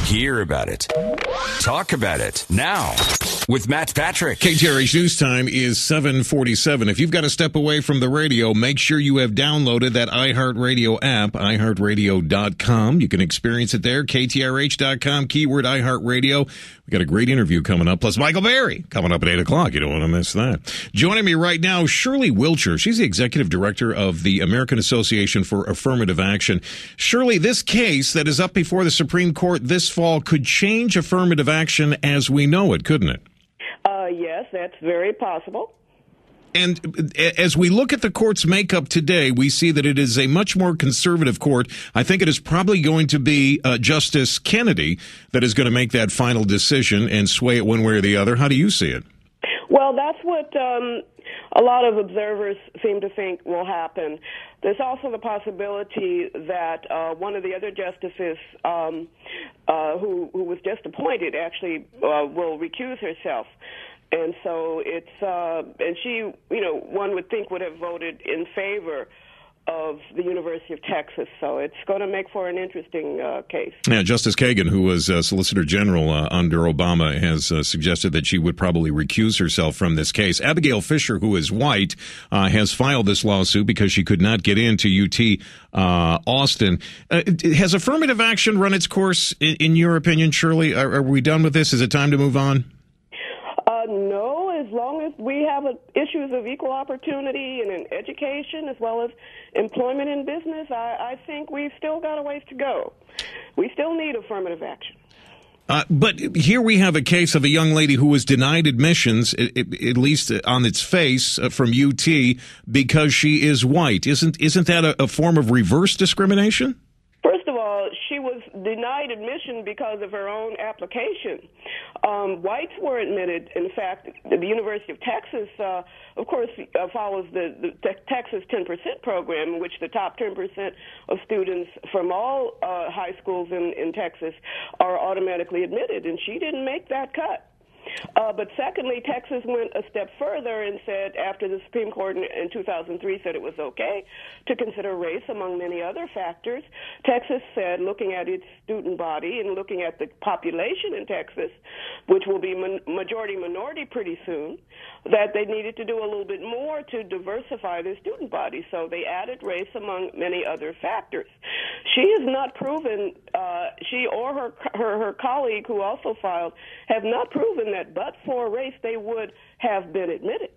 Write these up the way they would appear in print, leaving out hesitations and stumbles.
Hear about it. Talk about it now with Matt Patrick. KTRH News Time is 7:47. If you've got to step away from the radio, make sure you have downloaded that iHeartRadio app, iHeartRadio.com. You can experience it there, KTRH.com, keyword iHeartRadio. We got a great interview coming up, plus Michael Berry coming up at 8 o'clock. You don't want to miss that. Joining me right now, Shirley Wilcher. She's the executive director of the American Association for Affirmative Action. Shirley, this case that is up before the Supreme Court this fall could change affirmative action as we know it, couldn't it? Yes, that's very possible. And as we look at the court's makeup today, we see that it is a much more conservative court. I think it is probably going to be Justice Kennedy that is going to make that final decision and sway it one way or the other. How do you see it? Well, that's what a lot of observers seem to think will happen. There's also the possibility that one of the other justices who was just appointed actually will recuse herself. And so it's, and she, one would think would have voted in favor of the University of Texas. So it's going to make for an interesting case. Yeah, Justice Kagan, who was Solicitor General under Obama, has suggested that she would probably recuse herself from this case. Abigail Fisher, who is white, has filed this lawsuit because she could not get into UT Austin. Has affirmative action run its course, in your opinion, Shirley? Are we done with this? Is it time to move on? No, as long as we have issues of equal opportunity and in education as well as employment and business, I think we've still got a ways to go. We still need affirmative action. But here we have a case of a young lady who was denied admissions, at least on its face, from UT because she is white. Isn't that a form of reverse discrimination? First of all, she was denied admission because of her own application. Whites were admitted. In fact, the University of Texas, of course, follows the Texas 10% program, in which the top 10% of students from all high schools in Texas are automatically admitted, and she didn't make that cut. But secondly, Texas went a step further and said, after the Supreme Court in 2003 said it was okay to consider race among many other factors, Texas said, looking at its student body and looking at the population in Texas, which will be majority-minority pretty soon, that they needed to do a little bit more to diversify their student body. So they added race among many other factors. She has not proven, she or her colleague who also filed, have not proven that but for race they would have been admitted.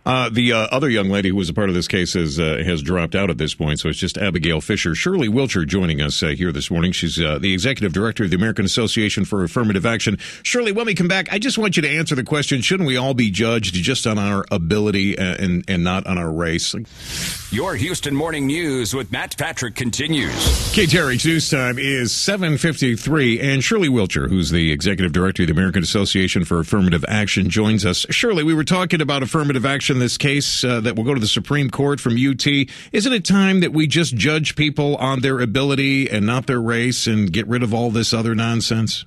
The other young lady who was a part of this case has dropped out at this point, so it's just Abigail Fisher. Shirley Wilcher joining us here this morning. She's the executive director of the American Association for Affirmative Action. Shirley, when we come back, I just want you to answer the question, shouldn't we all be judged just on our ability and not on our race? Your Houston Morning News with Matt Patrick continues. KTRH News Time is 7:53, and Shirley Wilcher, who's the executive director of the American Association for Affirmative Action, joins us. Shirley, we were talking about affirmative action, this case that will go to the Supreme Court from UT. Isn't it time that we just judge people on their ability and not their race and get rid of all this other nonsense?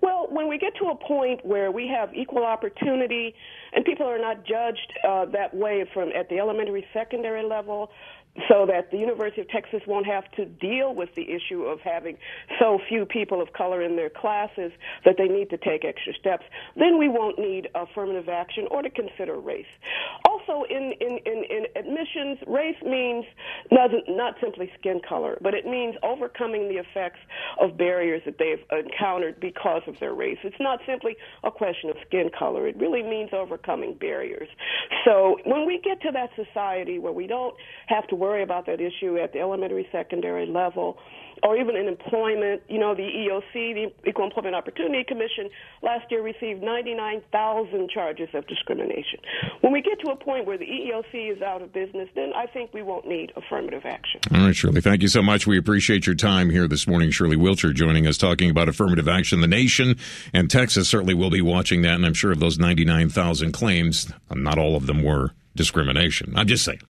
Well, when we get to a point where we have equal opportunity and people are not judged that way from at the elementary, secondary level, so that the University of Texas won't have to deal with the issue of having so few people of color in their classes that they need to take extra steps, then we won't need affirmative action or to consider race. Also, in admissions, race means not simply skin color, but it means overcoming the effects of barriers that they've encountered because of their race. It's not simply a question of skin color. It really means overcoming barriers. So when we get to that society where we don't have to worry about that issue at the elementary, secondary level, or even in employment, the EOC, the Equal Employment Opportunity Commission, last year received 99,000 charges of discrimination. When we get to a point where the EEOC is out of business, then I think we won't need affirmative action. All right, Shirley, thank you so much. We appreciate your time here this morning. Shirley Wilcher joining us, talking about affirmative action. The nation and Texas certainly will be watching that, and I'm sure of those 99,000 claims, not all of them were discrimination. I'm just saying.